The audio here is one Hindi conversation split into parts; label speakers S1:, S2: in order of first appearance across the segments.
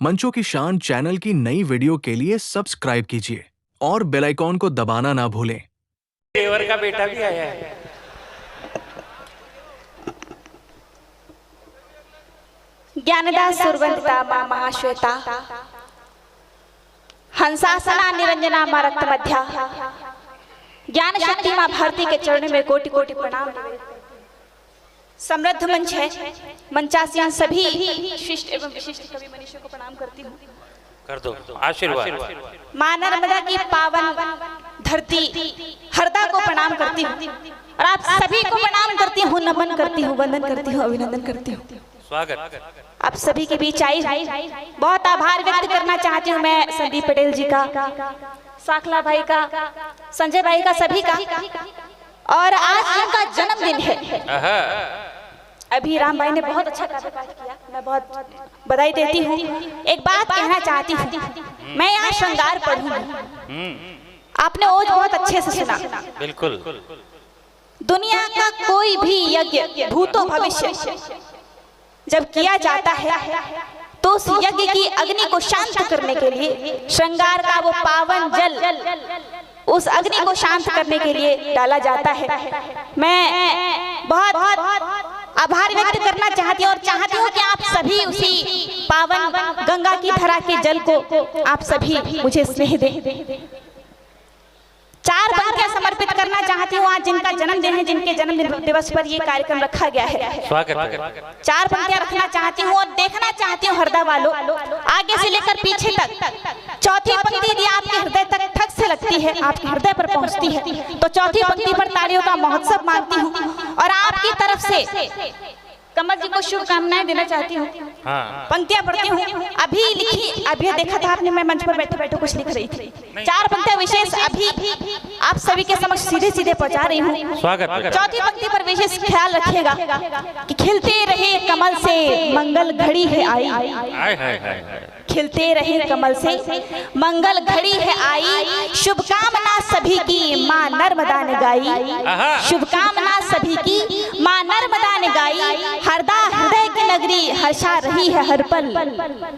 S1: मंचों की शान चैनल की नई वीडियो के लिए सब्सक्राइब कीजिए और बेल आइकॉन को दबाना ना भूलें।
S2: देवर का बेटा भी आया है।
S3: ज्ञानदा सुरवंदिता मां महाश्वेता हंसासना निरंजना मां रक्त मध्या ज्ञान शक्ति मां भारती के चरणों में कोटि कोटि प्रणाम। समृद्ध मंच है, मंचासीन सभी शिष्ट एवं विशिष्ट कवि मनीषियों को प्रणाम करती हूँ।
S2: कर दो आशीर्वाद।
S3: मां नर्मदा की पावन धरती हरदा को प्रणाम करती हूँ और आप सभी को प्रणाम करती हूँ, नमन करती हूँ, वंदन करती हूँ, अभिनंदन करती हूँ।
S2: स्वागत।
S3: आप सभी के बीच आई बहुत आभार व्यक्त करना चाहती हूँ मैं संदीप पटेल जी का, साखला भाई का, संजय भाई का, सभी का। और आज उनका जन्मदिन है। अभी राम भाई ने बहुत अच्छा कार्यपाठ किया, मैं बहुत बधाई देती हूँ। एक बात कहना चाहती हूँ, मैं यहाँ श्रृंगार पढ़ी हूँ, आपने ओज बहुत अच्छे से सुना।
S2: बिल्कुल।
S3: दुनिया का कोई भी यज्ञ भूतो भविष्य जब किया जाता है तो उस यज्ञ की अग्नि को शांत करने के लिए श्रृंगार का वो पावन जल उस अग्नि को शांत करने के लिए डाला जाता है। मैं बहुत आभार व्यक्त करना चाहती हूँ और चाहती हूँ कि आप सभी उसी पावन गंगा की धारा के जल को आप सभी मुझे स्नेह दें। 4 पंक्तियां समर्पित करना चाहती हूँ आज जिनका जन्मदिन है, जिनके जन्मदिन दिवस पर ये कार्यक्रम रखा गया है।
S2: स्वागत।
S3: 4 पंक्तियां रखना चाहती हूँ और देखना चाहती हूँ हरदा वालों आगे से लेकर पीछे तक। चौथी पंक्ति यदि आपके हृदय तक ठक से लगती है, आपके हृदय पर पहुँचती है तो चौथी पंक्ति पर तालियों का महोत्सव मांगती हूँ और आपकी तरफ से कमल जी को शुभकामनाएं देना चाहती हूँ। पंक्तियां पढ़ती हूँ, अभी लिखी, अभी देखा था आपने, मैं मंच पर बैठे बैठे कुछ लिख रही थी। 4 पंक्तियां विशेष अभी आप सभी के समक्ष सीधे सीधे पहुंचा रही हूँ।
S2: स्वागत।
S3: चौथी पंक्ति पर विशेष ख्याल रखिएगा कि खिलते रहे कमल से मंगल घड़ी है आई, खिलते रहे कमल से मंगल घड़ी है आई, शुभकामना सभी की मां नर्मदा ने गाई, शुभकामना सभी की मां नर्मदा ने गाई। हरदा हृदय की नगरी हर्षा रही है हर पल,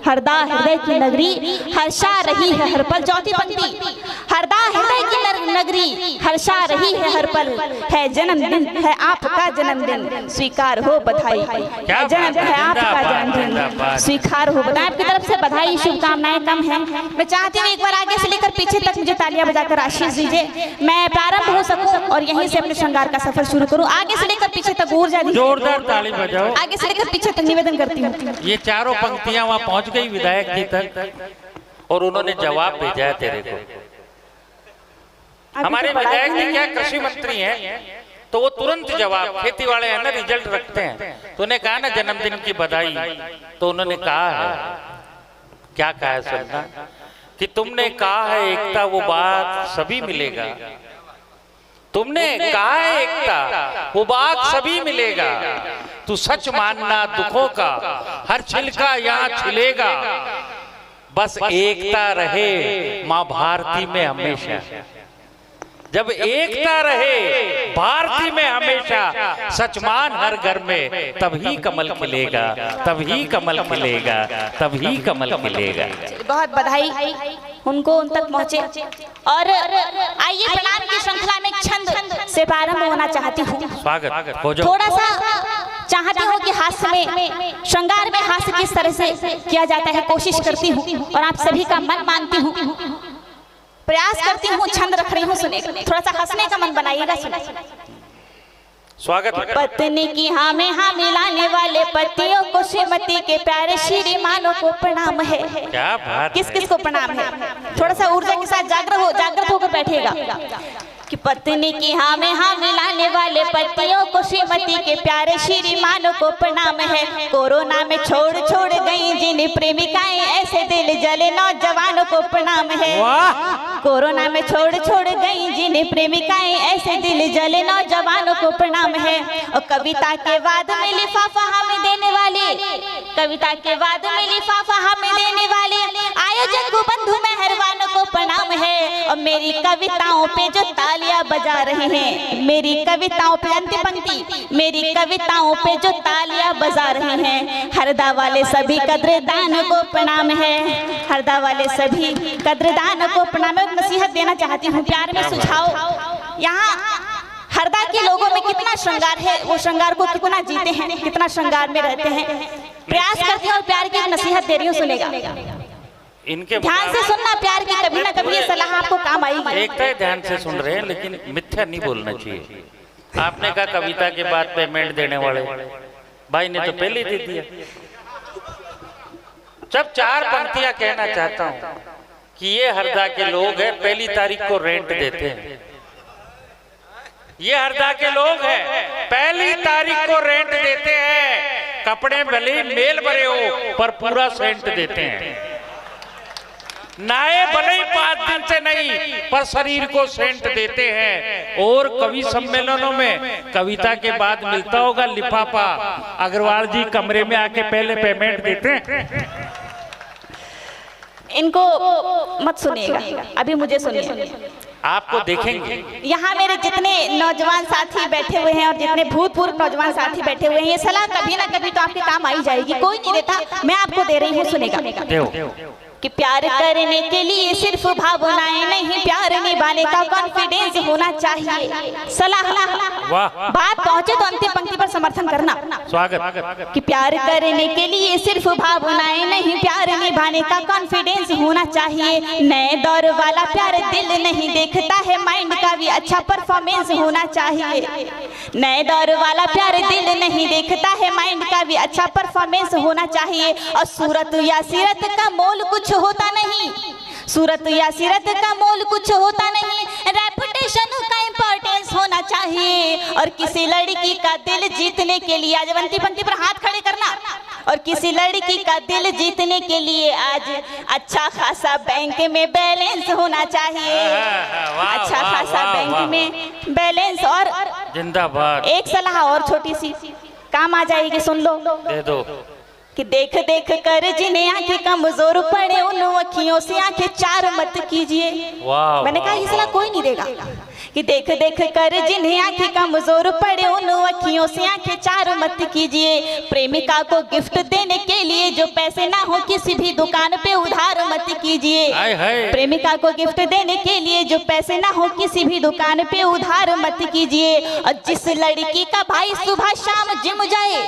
S3: हरदा हृदय की नगरी हर्षा रही है हर पल। चौथी पंक्ति, हरदा हृदय की नगरी हर्षा रही है हर पल, है जन्मदिन है आपका जन्मदिन स्वीकार हो बधाई, जन्मदिन है आपका जन्मदिन स्वीकार हो बधाई। आपकी तरफ से बधाई शुभकामनाएं कम है। मैं चाहती हूँ एक बार आगे से लेकर पीछे तक मुझे तालियां बजाकर आशीष दीजिए, मैं प्रारंभ हो सकूं और यहीं से अपने श्रृंगार का सफर शुरू करूं। आगे से लेकर पीछे तक ऊर्जा दीजिए,
S2: जोरदार ताली बजाओ।
S3: आगे से लेकर पीछे तक निवेदन करती हूँ।
S2: ये चारों पंक्तियां वहां पहुंच गई विधायक जी तक और उन्होंने जवाब भेजा है तेरे को। हमारे विधायक जी क्या कृषि मंत्री हैं तो वो तुरंत जवाब, खेती वाले हैं ना, रिजल्ट रखते हैं। तो उन्हें कहा ना जन्मदिन की बधाई, तो उन्होंने कहा है, क्या कहा है सुनना, कि तुमने कहा है एकता वो बात सभी मिलेगा, तुमने कहा है एकता वो बात सभी मिलेगा, तू सच मानना दुखों का हर छिलका यहाँ छिलेगा, बस एकता रहे माँ भारती में हमेशा। जब एकता रहे भारती में हमेशा, सचमान हर घर में तभी कमल खिलेगा, तभी कमल खिलेगा, तभी कमल खिलेगा।
S3: बहुत बधाई उनको उन तक पहुंचे। और आइए प्रणाम की श्रृंखला में छंद से प्रारंभ होना चाहती हूँ।
S2: स्वागत।
S3: थोड़ा सा चाहती हूँ कि हास्य में, श्रृंगार में हास्य किस तरह से किया जाता है कोशिश करती हूँ और आप सभी का मन मानती हूँ, प्रयास करती हूँ, छंद रख रही हूँ, सुने थोड़ा सा हंसने का मन बनाइएगा।
S2: स्वागत।
S3: पत्नी की हाँ में हाँ मिलाने वाले पतियों को श्रीमती के प्यारे श्रीमानों को प्रणाम है।
S2: क्या बात,
S3: किस किस को प्रणाम है? थोड़ा सा ऊर्जा के साथ जागृत होकर बैठेगा कि पत्नी की हाँ में हाँ मिलाने वाले पतियों को श्रीमती के प्यारे श्रीमानों को प्रणाम है। कोरोना में छोड़ छोड़ गई जिन प्रेमिकाएं ऐसे दिल जले नौजवानों को प्रणाम है। कोरोना में छोड़ छोड़ गई जिन प्रेमिकाएं ऐसे दिल जले नौजवानों को प्रणाम है। और कविता के बाद में लिफाफा हमें देने वाले, कविता के बाद में लिफाफा हमें देने वाले आयोजक को बंधु मेहरबानों को प्रणाम है। और मेरी कविताओं पे जो तालियां बजा रहे हैं, मेरी कविताओं पे, अंतिम पंक्ति, मेरी कविताओं पे जो तालियां बजा रहे हैं, हरदा वाले सभी कद्रदान को प्रणाम है, हरदा वाले सभी कद्रदान को प्रणाम है। नसीहत देना चाहती हूँ, प्यार में सुझाव। यहाँ हरदा के लोगों में कितना श्रृंगार है, वो श्रृंगार को कितना जीते हैं, कितना श्रृंगार में रहते हैं। प्रयास करती हूँ और प्यार की नसीहत दे रही हूँ, सुनेगा
S2: इनके
S3: ध्यान से सुनना, प्यार की कभी ना कभी ये सलाह आपको काम आएगी।
S2: एक तो ध्यान से सुन रहे हैं, लेकिन मिथ्या नहीं बोलना चाहिए। आपने कहा कविता के बाद पेमेंट देने वाले, भाई ने तो पहले दे दिया। जब 4 पंक्तियां कहना चाहता हूँ कि ये हरदा के लोग हैं, पहली तारीख को रेंट देते हैं। ये हरदा के लोग हैं, पहली तारीख को रेंट देते हैं। कपड़े भले मेल भरे हो पर पूरा सेंट देते हैं। नाए भले ही 5 दिन से नहीं पर शरीर को सेंट देते हैं। और कवि सम्मेलनों में कविता के बाद मिलता होगा लिफाफा, अग्रवाल जी कमरे में आके पहले पेमेंट देते हैं।
S3: इनको मत सुनिएगा, अभी मुझे सुनिए।
S2: आपको देखेंगे
S3: यहाँ मेरे जितने नौजवान साथी बैठे हुए हैं और जितने भूतपूर्व नौजवान साथी बैठे हुए हैं, ये सलाह कभी ना कभी तो आपके काम आई जाएगी। कोई नहीं देता, मैं आपको दे रही हूँ, सुनेगा कि प्यार करने के लिए सिर्फ भावनाएं नहीं, प्यार निभाने का कॉन्फिडेंस होना चाहिए। सलाह, बात पहुंचे तो अंतिम पंक्ति पर समर्थन करना।
S2: स्वागत।
S3: कि प्यार करने के लिए सिर्फ भावनाएं नहीं, प्यार निभाने का कॉन्फिडेंस होना चाहिए। नए दौर वाला प्यार दिल नहीं देखता है, माइंड का भी अच्छा परफॉर्मेंस होना चाहिए। नए दौर वाला प्यार दिल नहीं देखता है, माइंड का भी अच्छा परफॉर्मेंस होना चाहिए। और सूरत या सीरत का मोल कुछ होता नहीं, सूरत या सीरत का मोल कुछ होता नहीं, रेपुटेशन का इंपॉर्टेंस होना चाहिए। और किसी लड़की का दिल जीतने के लिए, आज अंतिम पंक्ति पर हाथ खड़े करना, और किसी लड़की का दिल जीतने के लिए आज अच्छा खासा बैंक में बैलेंस होना चाहिए। अच्छा खासा बैंक में बैलेंस। और
S2: जिंदाबाद।
S3: एक सलाह और छोटी सी काम आ जाएगी, सुन लो।
S2: दे दो।
S3: कि देख देख कर जिन्हें आंखें कमजोर पड़े, उन अखियों से आंखें चार मत कीजिए। मैंने कहा ये सलाह कोई नहीं देगा। कि देख देख कर जिन्हें आंखें कमजोर पड़े, उन अखियों से आंखें चार मत कीजिए। प्रेमिका को गिफ्ट देने के लिए जो पैसे ना हो, किसी भी दुकान पे उधार मत कीजिए। प्रेमिका को गिफ्ट देने के लिए जो पैसे ना हो, किसी भी दुकान पे उधार मत कीजिए। और जिस लड़की का भाई सुबह शाम जिम जाए,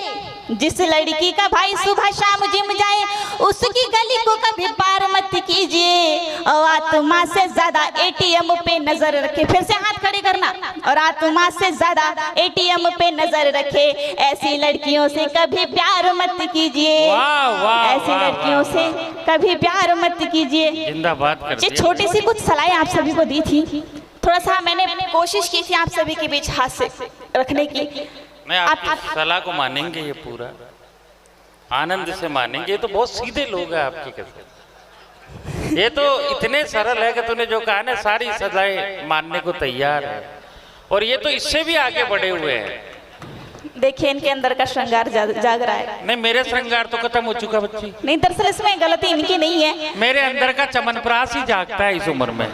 S3: जिस लड़की का भाई सुबह शाम जिम जाए, उसकी गली को कभी पार मत कीजिए। और आत्मा से ज्यादा एटीएम पे नजर रखे। फिर से हाथ खड़े करना। और आत्मा से ज्यादा एटीएम पे नजर रखे। ऐसी लड़कियों से कभी प्यार मत कीजिए। ऐसी लड़कियों से कभी प्यार मत कीजिए।
S2: जिंदाबाद।
S3: ये छोटी सी कुछ सलाहें आप सभी को दी थी, थोड़ा सा मैंने कोशिश की थी आप सभी के बीच हाथ से रखने की।
S2: मैं आपकी सलाह को मानेंगे, ये पूरा आनंद से मानेंगे। ये तो बहुत सीधे लोग हैं आपकी कसम। ये तो इतने सरल है कि तूने जो कहा ना, सारी सजाएं मानने को तैयार है। और ये तो इससे भी आगे बढ़े हुए हैं।
S3: देखिए इनके अंदर का श्रृंगार जाग रहा है।
S2: नहीं, मेरे श्रृंगार तो खत्म हो चुका बच्ची।
S3: नहीं, दरअसल इसमें गलती इनकी नहीं है।
S2: मेरे अंदर का चमनप्रास ही जागता है इस उम्र में।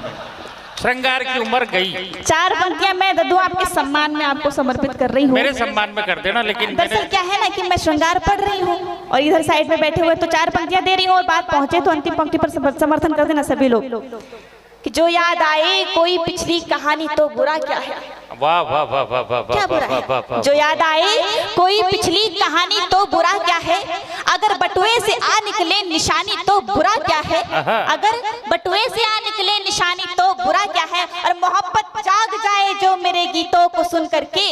S2: श्रृंगार की उम्र गई।
S3: 4 पंक्तियां मैं दद्दू आपके सम्मान में आपको समर्पित कर रही हूँ।
S2: मेरे सम्मान में कर देना। लेकिन
S3: दरअसल क्या है ना कि मैं श्रृंगार पढ़ रही हूँ और इधर साइड में बैठे हुए तो 4 पंक्तियां दे रही हूँ, और बात पहुंचे तो अंतिम पंक्ति पर समर्थन कर देना सभी लोग। कि जो याद आए कोई पिछली कहानी तो बुरा क्या है।
S2: वाह वाह वाह वाह वाह
S3: क्या बुरा है। जो याद आए कोई पिछली कहानी तो बुरा क्या है। अगर बटुए से आ निकले निशानी तो बुरा क्या है। अगर बटुए से आ निकले निशानी तो बुरा क्या है। और मोहब्बत जाग जाए जो मेरे गीतों को सुन करके,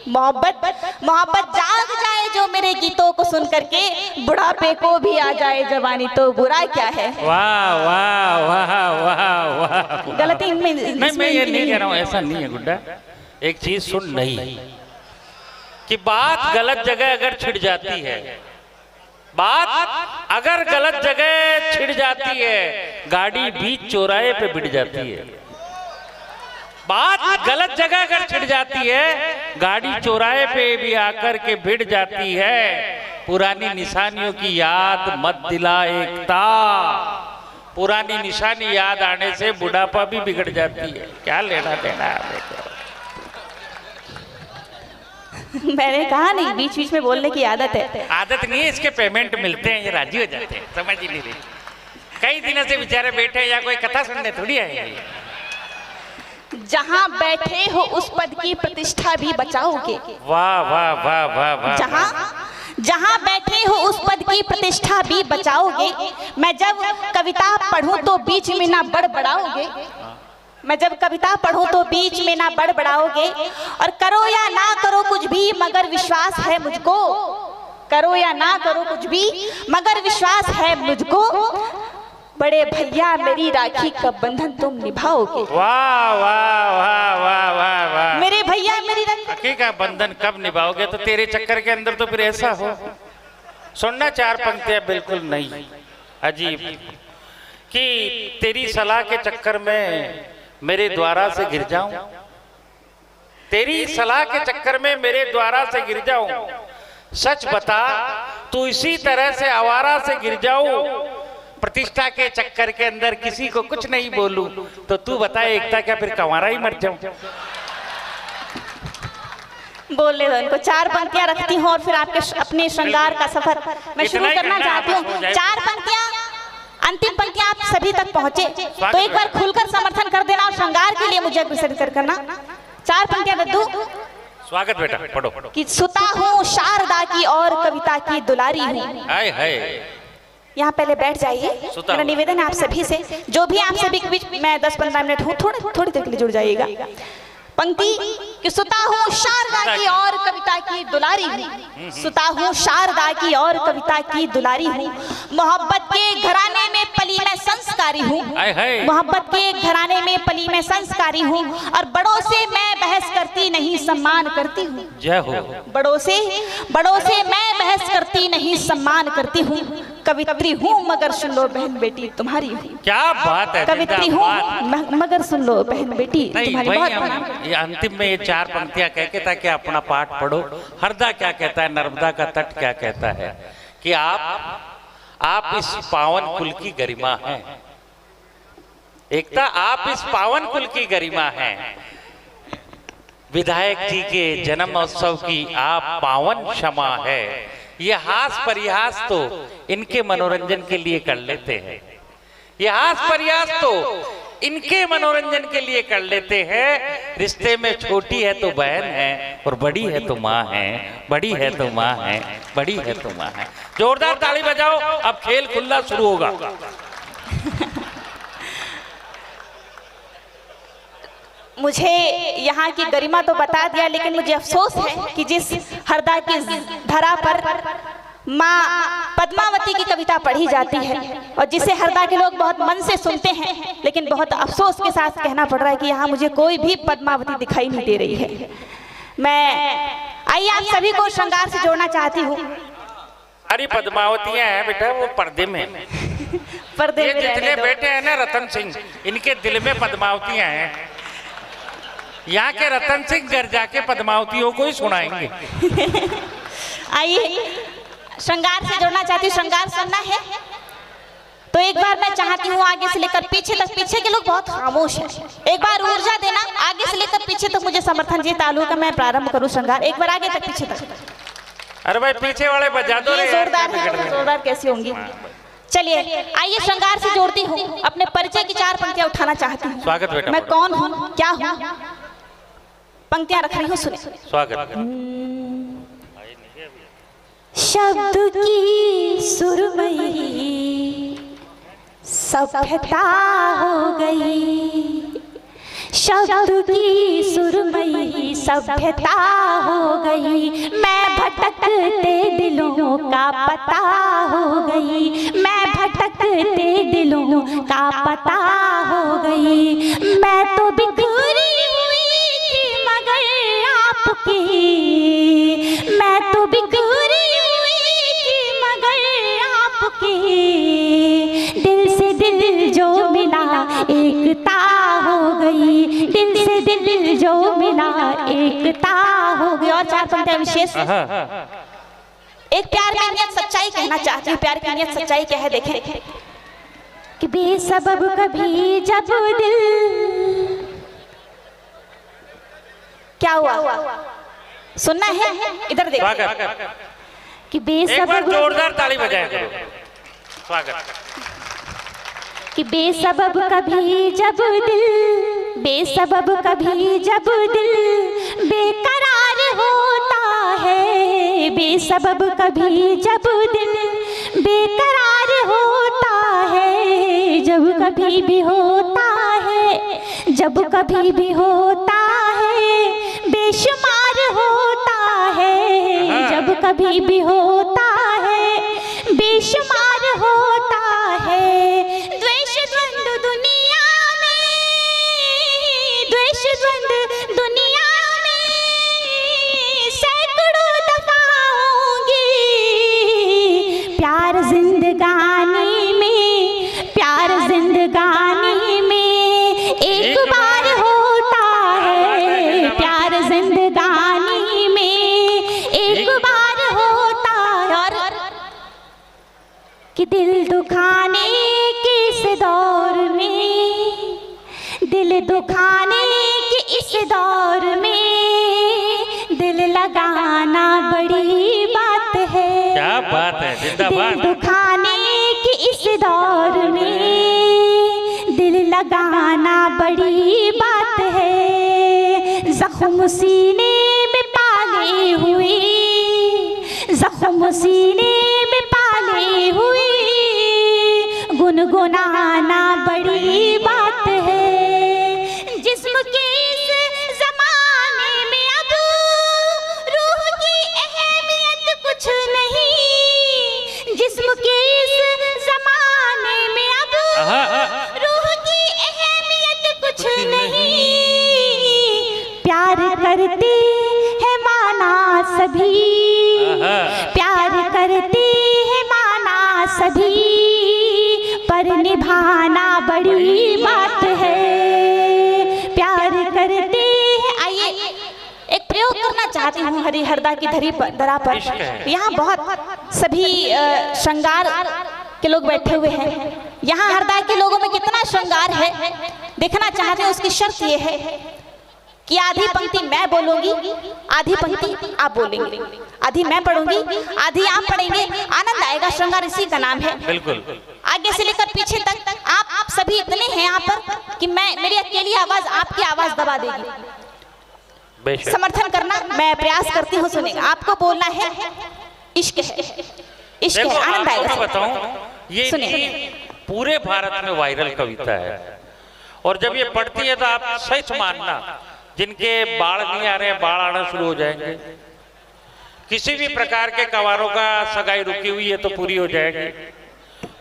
S3: मोहब्बत जाग जाए जो मेरे गीतों को सुन करके, बुढ़ापे को भी आ जाए जवानी तो बुरा क्या है।
S2: वाह वाह वाह वाह वाह।
S3: गलती में
S2: नहीं, मैं ये नहीं कह रहा हूँ, ऐसा नहीं है गुड्डा। एक चीज सुन, नहीं कि बात गलत जगह अगर छिड़ जाती है, बात अगर गलत जगह छिड़ जाती है, गाड़ी बीच चौराहे पे बिड़ जाती है। बात गलत जगह अगर छिड़ जाती है, गाड़ी चौराहे पे भी आकर के भिड़ जाती है। पुरानी निशानियों की याद मत दिला एकता, पुरानी निशानी याद आने से बुढ़ापा भी बिगड़ जाती है। क्या लेना देना है?
S3: मैंने कहा नहीं, बीच बीच में बोलने की आदत है।
S2: आदत नहीं है, इसके पेमेंट मिलते हैं, ये राजी हो जाते हैं। समझ ही नहीं रही, कई दिनों से बेचारे बैठे या कोई कथा सुनने थोड़ी आए।
S3: जहाँ बैठे हो उस पद की प्रतिष्ठा भी बचाओगे।
S2: वाह वाह वाह वाह वाह।
S3: जहाँ बैठे हो उस पद की प्रतिष्ठा भी बचाओगे। मैं जब कविता पढ़ूं तो बीच में ना बड़बड़ाओगे। मैं जब कविता पढ़ूं तो बीच में ना बड़बड़ाओगे। और करो या ना करो कुछ भी मगर विश्वास है मुझको। करो या ना करो कुछ भी मगर विश्वास है मुझको। बड़े भैया मेरी राखी का बंधन तुम निभाओगे।
S2: वाह वाह वाह वाह वाह वाह।
S3: मेरे भैया मेरी
S2: राखी का बंधन कब निभाओगे? तो तेरे चक्कर के अंदर तो फिर ऐसा हो। सुनना 4 पंक्तियां बिल्कुल नहीं, अजीब, कि तेरी सलाह के चक्कर में मेरे द्वारा से गिर जाऊं। तेरी सलाह के चक्कर में मेरे द्वारा से गिर जाऊं। सच बता तू इसी तरह से आवारा से गिर जाऊं। प्रतिष्ठा के चक्कर के अंदर किसी को कुछ नहीं बोलूं तो तू बता एकता, क्या फिर कंवारा ही मर जाऊं?
S3: बोल रहे हो उनको 4 पंक्तियां रखती हूँ और फिर आपके अपने श्रृंगार का सफर मैं शुरू करना चाहती हूँ। 4 पंक्तियां, अंतिम पंक्तियां आप सभी तक पहुंचे तो एक बार खुलकर समर्थन कर देना और श्रृंगार के लिए मुझे अग्रसर करना। 4 पंक्तियां दद्दू।
S2: स्वागत बेटा, पढ़ो।
S3: कि सुता हूँ शारदा की और कविता की दुलारी हूँ।
S2: हाय हाय,
S3: यहाँ पहले बैठ जाइए। मेरा निवेदन है आप सभी से, जो भी आप सभी के बीच मैं 10-15 मिनट हूँ, थोड़ी देर के लिए जुड़ जाइएगा। पंक्ति कि सुता हूँ शारदा की और कविता की दुलारी हूँ। सुता हूँ शारदा की और कविता की दुलारी हूँ। मोहब्बत के घराने में पली मैं संस्कारी हूँ। मोहब्बत के घराने में पली मैं संस्कारी हूँ। और बड़ों से मैं बहस करती नहीं सम्मान करती हूँ।
S2: जय हो।
S3: बड़ों से मैं बहस करती नहीं सम्मान करती हूँ। कवित्री हूँ मगर सुन लो बहन बेटी तुम्हारी हूँ।
S2: क्या बात है।
S3: कवित्री हूँ मगर सुन लो बहन बेटी तुम्हारी। बहुत
S2: ये अंतिम में ये 4 पंक्तियां कह के ताकि अपना पाठ पढ़ो। हरदा क्या कहता है, नर्मदा का तट क्या कहता है कि आप इस पावन कुल की गरिमा हैं। एकता, आप इस पावन कुल की गरिमा हैं। विधायक जी के जन्म उत्सव की आप पावन क्षमा है। ये हास परिहास तो इनके मनोरंजन के लिए कर लेते हैं। ये हास परिहास तो इनके मनोरंजन के लिए कर लेते हैं। रिश्ते में छोटी है तो बहन है और बड़ी है तो माँ है। बड़ी है तो माँ है, बड़ी है तो माँ है। जोरदार ताली बजाओ, अब खेल खुला शुरू होगा।
S3: मुझे यहाँ की गरिमा तो बता दिया, लेकिन मुझे अफसोस है कि जिस हरदा की धरा पर माँ पद्मावती की कविता पढ़ी जाती है और जिसे हरदा के लोग बहुत मन से सुनते हैं, लेकिन बहुत अफसोस के साथ कहना पड़ रहा है कि यहाँ मुझे कोई भी पद्मावती दिखाई नहीं दे रही है। मैं आइए आप सभी को श्रृंगार से जोड़ना चाहती हूँ।
S2: अरे पद्मावतियां हैं बेटा, वो पर्दे में पर्दे में जितने बैठे हैं ना रतन सिंह, इनके दिल में पद्मावतियां हैं। यहाँ के रतन सिंह घर जाके पद्मावतियों को ही सुनाएंगे।
S3: आइए श्रृंगार से जोड़ना चाहती हूँ। श्रृंगार सुनना है तो एक बार मैं चाहती हूँ आगे से लेकर पीछे तक, पीछे के लोग बहुत खामोश हैं, एक बार ऊर्जा देना। आगे से लेकर पीछे तक मुझे समर्थन जी तालु का मैं प्रारंभ करूँ श्रृंगार। एक बार आगे तक पीछे तक।
S2: अरे भाई पीछे वाले बजा दो।
S3: जोरदार है, जोरदार कैसी होंगी। चलिए आइए श्रृंगार से जोड़ती हूँ। अपने परिचय की 4 पंक्तियां उठाना चाहती हूँ।
S2: स्वागत बेटा।
S3: मैं कौन हूँ, क्या हूँ, पंक्तियां रख रही हूँ, सुने।
S2: स्वागत।
S3: शब्द की सुरमई सभ्यता हो गई। शब्द की सुरमई सभ्यता हो गई। मैं भटकते दिलों का पता हो गई। मैं भटकते दिलों का पता हो गई। मैं तो बिखरी हुई थी मगर आपकी। मैं तो बिखरी हुई थी मगर आपकी। दिल से दिल जो मिला एकता हो गई। दिल से दिल जो मिला एकता हो गई। और 4 पंक्तियां विशेष। एक प्यार की नियत सच्चाई कहना चाहती हूँ। प्यार की नियत सच्चाई क्या है देखें। कि बेसबब कभी जब दिल, क्या हुआ सुनना है, इधर देखो कि बेसबब,
S2: जोरदार ताली बजाया करो। स्वागत।
S3: कि बेसबब कभी जब दिल, बेसबब कभी जब दिल बेकरार होता है, बेसबब कभी जब दिल बेकरार होता है, जब कभी भी होता है, जब कभी भी होता है बेशुमार होता है, जब कभी भी होता है बेशुमार होता है। द्वेष द्वंद्व दुनिया में, द्वेष द्वंद्व दुनिया में सैकड़ों दफा होंगी, प्यार जिंदगानी में, प्यार जिंदगानी में एक बार होता है, प्यार जिंदगानी में एक बार होता है। और कि दिल दुखाने के इस दौर में, दिल दुखाने के इस दौर में दिल लगाना बड़ी बात है।
S2: क्या बात है, जिंदाबाद।
S3: दिल दुखाने के इस दौर में दिल लगाना बड़ी बात है। जख्म सीने में पाले हुए, जख्म सीने में पाले हुए गुनगुनाना बड़ी बात है। जिस्म के इस जमाने में अब रूह की अहमियत कुछ नहीं, जिस्म के इस जमाने में अब रूह की अहमियत कुछ नहीं। प्यार करते हैं माना सभी, प्यार करते हैं माना सभी, पर निभाना बड़ी बात है। प्यार करते हैं। आइए एक प्रयोग करना चाहती हूँ हरिहरदा की धरा पर। यहाँ बहुत सभी श्रृंगार के लोग बैठे हुए हैं। यहाँ हरदा के लोगों में कितना श्रृंगार है देखना चाहते हैं। उसकी शर्त ये है कि आधी पंक्ति मैं बोलूंगी, आधी पंक्ति आप बोलेंगे, आधी मैं पढ़ूंगी, आधी आप पढ़ेंगे। आनंद आएगा, श्रृंगार इसी का नाम है।
S2: बिल्कुल।
S3: आगे से लेकर पीछे तक आप सभी इतने हैं यहाँ पर कि मैं, मेरी अकेली आवाज आपकी आवाज दबा देगी। समर्थन करना मैं प्रयास करती हूँ। सुनेगा, आपको बोलना है इश्क है, इश्क है। आनंद आएगा।
S2: बताऊं, ये पूरे भारत में वायरल कविता है और जब ये पढ़ती है तो आप सच मानना, जिनके बाढ़ नहीं आ रहे हैं बाढ़ आना शुरू हो जाएंगे। किसी भी प्रकार के कवारों का सगाई रुकी हुई है तो पूरी हो जाएगी।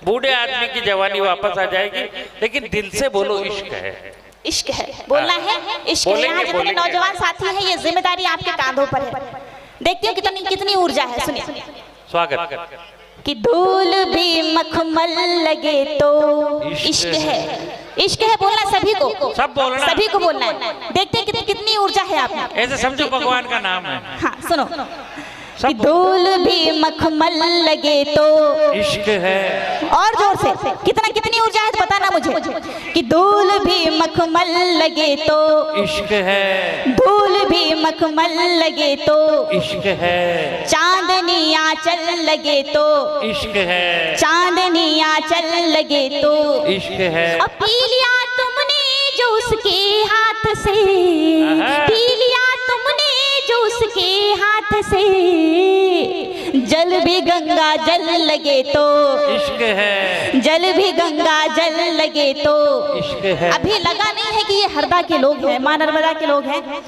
S2: बूढ़े आदमी की जवानी वापस आ जाएगी। लेकिन दिल से बोलो इश्क है,
S3: इश्क है, बोलना है इश्क है। यहाँ जितने नौजवान साथी हैं ये जिम्मेदारी आपके कांधों पर है। देखती हूँ कितनी ऊर्जा है। सुनिए। स्वागत। कि धूल भी मखमल लगे तो इश्क है, इश्क है। बोलना सभी को,
S2: सब बोलना,
S3: सभी को बोलना है। देखते हैं कितनी ऊर्जा है आप में।
S2: ऐसे समझो भगवान का नाम है।
S3: हाँ सुनो। कि धूल भी मखमल लगे तो
S2: इश्क है।
S3: और जोर से, कितनी ऊर्जा है तो बताना मुझे। कि धूल भी मखमल लगे तो
S2: इश्क है,
S3: धूल भी मखमल लगे तो
S2: इश्क है।
S3: चांदनी आंचल लगे तो
S2: इश्क है,
S3: चांदनी आंचल लगे तो
S2: इश्क है।
S3: अब पी लिया तुमने जो उसके हाथ से, पी लिया तुमने जो उसके हाथ से, जल भी गंगा जल लगे तो
S2: इश्क है,
S3: जल भी गंगा जल लगे तो
S2: इश्क है।
S3: अभी लगा नहीं है कि ये हरदा के लोग हैं, मां नर्मदा के लोग हैं।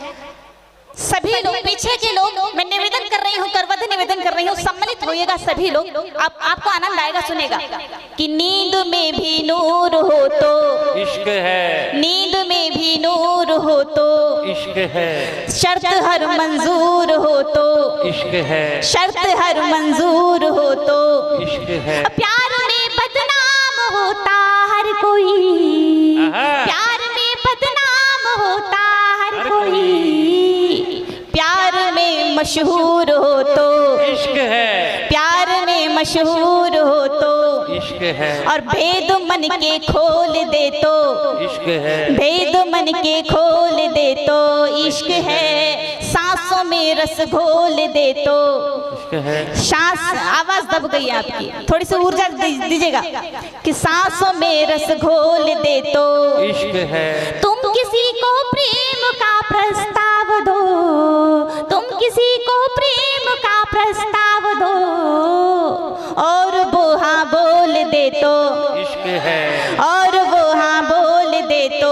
S3: सभी लोग, पीछे के लोग, मैं निवेदन कर रही हूँ, करवध निवेदन कर रही हूँ, सम्मिलित होइएगा सभी लोग। आपको आनंद आएगा। सुनेगा कि नींद में भी नूर हो तो
S2: इश्क है,
S3: नींद में भी नूर हो तो
S2: इश्क है।
S3: शर्त हर मंजूर हो तो
S2: इश्क है,
S3: शर्त हर मंजूर हो तो
S2: इश्क है।
S3: प्यार में बदनाम होता हर कोई, प्यार में बदनाम होता हर कोई, प्यार में मशहूर हो तो
S2: इश्क है,
S3: प्यार में मशहूर हो तो
S2: इश्क इश्क है।
S3: और भेद मन के खोल दे तो
S2: इश्क है।
S3: भेद मन के खोल दे तो इश्क है। सांसों में रस घोल दे तो
S2: इश्क है।
S3: सांस, आवाज दब गई आपकी, थोड़ी सी ऊर्जा दीजिएगा कि सांसों में रस घोल दे तो
S2: इश्क है।
S3: तुम किसी को प्रेम का प्रस्ताव दो, तुम किसी को प्रेम का प्रस्ताव दो और वो हाँ बोल दे तो
S2: इश्क है।
S3: और वो हाँ बोल दे तो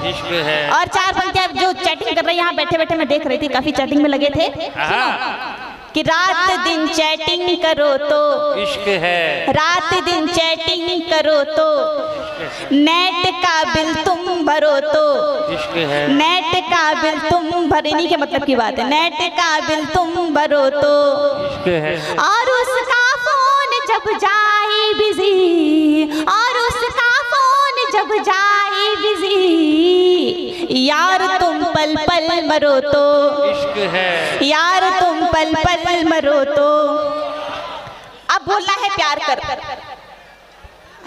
S2: इश्क है।
S3: और चार पंक्तियां जो चैटिंग कर रहे हैं यहाँ बैठे बैठे मैं देख रही थी, काफी चैटिंग में लगे थे कि रात दिन चैटिंग करो तो
S2: इश्क है।
S3: रात दिन चैटिंग करो तो नेट का बिल तुम भरो तो
S2: इश्क है।
S3: नेट का बिल तुम भरने के मतलब की बात है, नेट का बिल तुम भरो तो
S2: इश्क है।
S3: और उसका फोन जब जाए बिजी, और उसका फोन जब जाए बिजी, यार तुम पल पल मरो तो
S2: इश्क है।
S3: यार तुम पल पल मरो तो। अब बोलना है प्यार कर।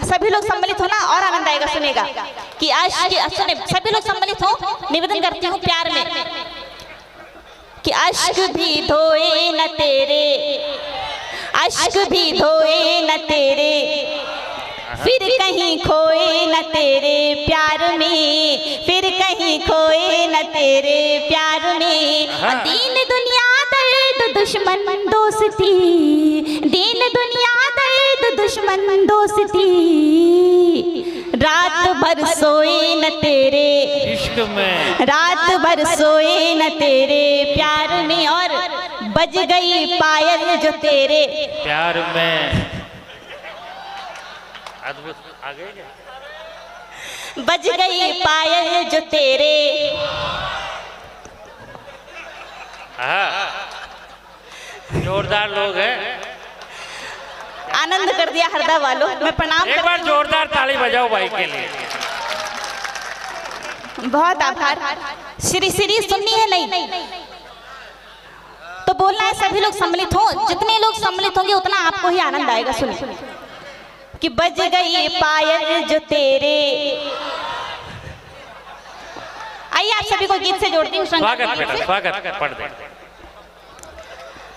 S3: सभी लोग सम्मिलित हो ना, और आनंद आएगा सुनेगा कि सुने सभी लोग सम्मिलित हो। निवेदन करती हूँ प्यार में कि अश्क भी धोए न तेरे, अश्क भी धोए न तेरे, फिर कहीं खोए न तेरे प्यार में, फिर कहीं खोए न तेरे प्यार में। दीन दुनिया दर्द दुश्मन दोस्ती, दीन दुनिया दर्द दुश्मन दोस्ती, रात भर सोए न तेरे
S2: इश्क में,
S3: रात भर सोए न तेरे प्यार में। और बज गई पायल जो तेरे
S2: प्यार में। अद्भुत, आ गए क्या?
S3: बज गई पायल जो तेरे।
S2: जोरदार लोग हैं,
S3: आनंद कर दिया हरदा वालों, मैं प्रणाम
S2: एक बार जोरदार ताली बजाओ भाई के लिए।
S3: बहुत आभार। श्री श्री सुननी है नहीं तो बोलना है सभी लोग सम्मिलित हो, जितने लोग सम्मिलित होंगे उतना आपको ही आनंद आएगा। सुनिए कि बज गई पायल जो तेरे। आइए आप सभी को गीत से जोड़ती हूँ।
S2: स्वागत बेटा, स्वागत। पढ़ दे।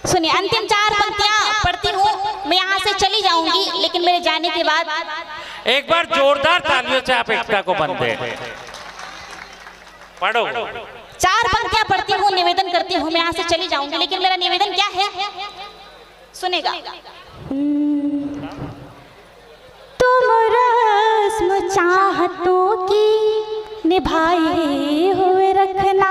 S3: सुनिए अंतिम चार पंक्तियां पढ़ती हूँ, मैं यहाँ से चली जाऊंगी, लेकिन मेरे जाने के बाद
S2: एक बार जोरदार तालियों से आप एकता को बंदे पढ़ो।
S3: चार पंक्तियां पढ़ती हूँ, निवेदन करती हूँ, मैं यहाँ से चली जाऊंगी, लेकिन मेरा निवेदन क्या है सुनेगा। तुम रस्म चाहतों की निभाए हुए रखना,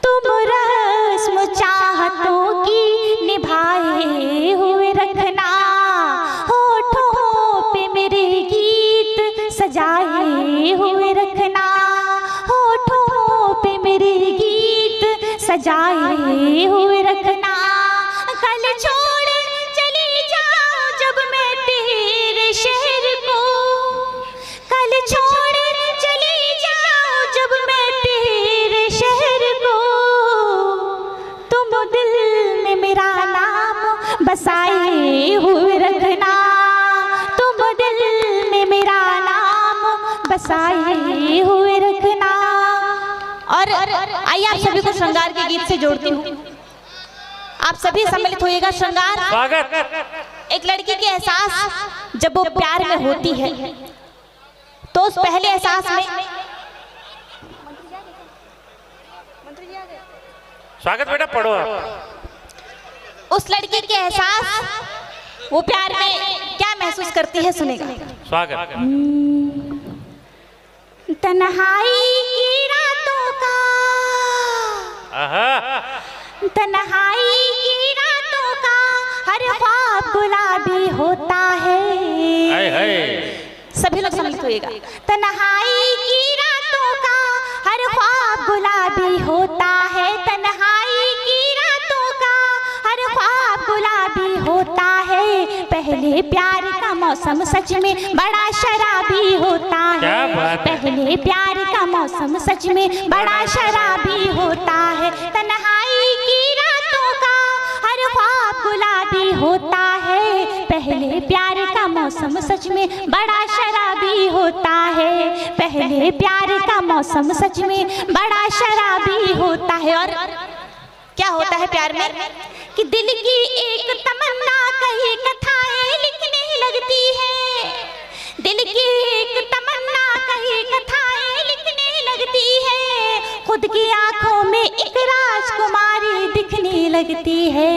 S3: तुम रस्म चाहतों की निभाए हुए रखना, होठों पे मेरे गीत सजाए हुए रखना, होठों पे मेरे गीत सजाए हुए रखना। कल छोड़ चली जाऊं जब मैं तेरे शहर को, कल छोड़ चली जाऊं जब मैं तेरे शहर को, तुम दिल में मेरा नाम बसाए हुए रखना, तुम दिल में मेरा नाम बसाए हुए रखना। और आइए आप सभी को श्रृंगार के गीत से जोड़ती हूँ, आप सभी सम्मिलित होइएगा। श्रृंगार
S2: स्वागत।
S3: एक लड़की के एहसास जब वो प्यार में होती है तो उस पहले एहसास में
S2: स्वागत बेटा, पढ़ो आप।
S3: उस लड़की के एहसास वो प्यार में क्या महसूस करती है सुनेगा।
S2: स्वागत।
S3: तन्हाई की रातों का, तन्हाई की रातों का हर ख्वाब गुलाबी होता है।
S2: हाय हाय।
S3: सभी लोग सम्मिलित होइएगा। तन्हाई की रातों का हर ख्वाब गुलाबी होता है, तन्हाई की रातों का हर ख्वाब गुलाबी होता है। पहले प्यार का मौसम सच में बड़ा शराबी होता है, पहले प्यार का मौसम सच में बड़ा शराबी होता है। तन्हाई की रातों का हर ख्वाब गुलाबी होता है, पहले प्यार का मौसम सच में बड़ा शराबी होता है, पहले प्यार का मौसम सच में बड़ा शराबी होता है। और क्या होता है प्यार में कि दिल की एक तमन्ना कई कथाएं लिखने लगती है, दिल की एक तमन्ना कई कथाएं लिखने लगती है, खुद की आंखों में एक राजकुमारी दिखने लगती है,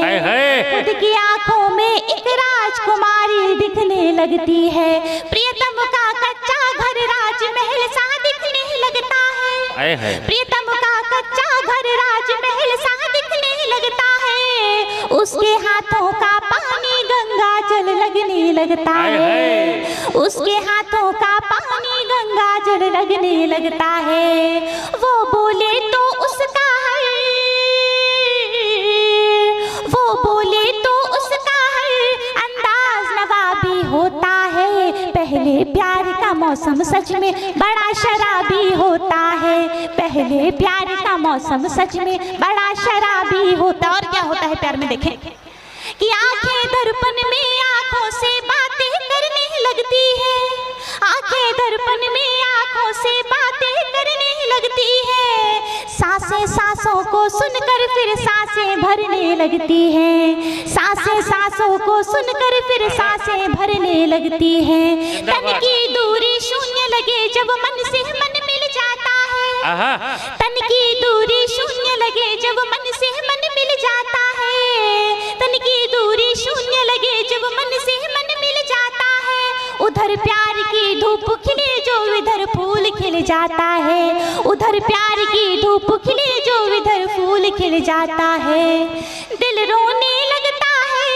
S3: खुद की आंखों में एक राजकुमारी दिखने लगती है, प्रियतम का कच्चा घर राजमहल सा दिखने लगता है, प्रियतम का कच्चा घर राजमहल सा दिखने लगता है, उसके हाथों का पानी गंगा जल लगने लगता है, उसके हाथों का पानी गंगा जल लगने लगता है, वो बोले तो उसका हर, वो बोले तो उसका हर अंदाज नवाबी होता है, पहले प्यार का मौसम सच में बड़ा शराबी होता है, पहले प्यार का मौसम सच में बड़ा शराबी होता। और क्या होता है प्यार में देखें कि आंखें दर्पण में आंखों से बातें करने लगती है, आंखें दर्पण में आंखों से बातें करने लगती है, सांसें सांसों को सुनकर फिर सांसें भरने लगती है, सांसें सांसों को सुनकर फिर सांसें भरने लगती है, तन की दूरी शून्य लगे जब मन से मन मिल जाता है, तन की दूरी शून्य लगे जब मन से मन मिल जाता है, तन की दूरी शून्य लगे जब मन से मन मिल जाता है, उधर प्यार की धूप खिले जो इधर फूल खिल जाता है, उधर प्यार की धूप खिले जो इधर फूल खिल जाता है, दिल रोने लगता है,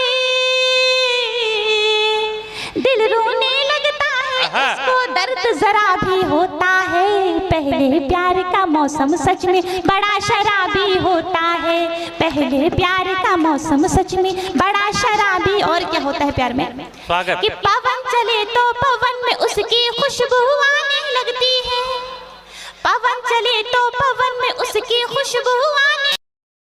S3: दिल रोने लगता है, उसको दर्द जरा भी होता है, पहले प्यार का मौसम सच में बड़ा शराबी होता है, पहले प्यार का मौसम सच में बड़ा शराबी। और क्या होता है प्यार में कि पवन चले तो पवन में उसकी खुशबू आने लगती है, पवन चले तो पवन में उसकी खुशबू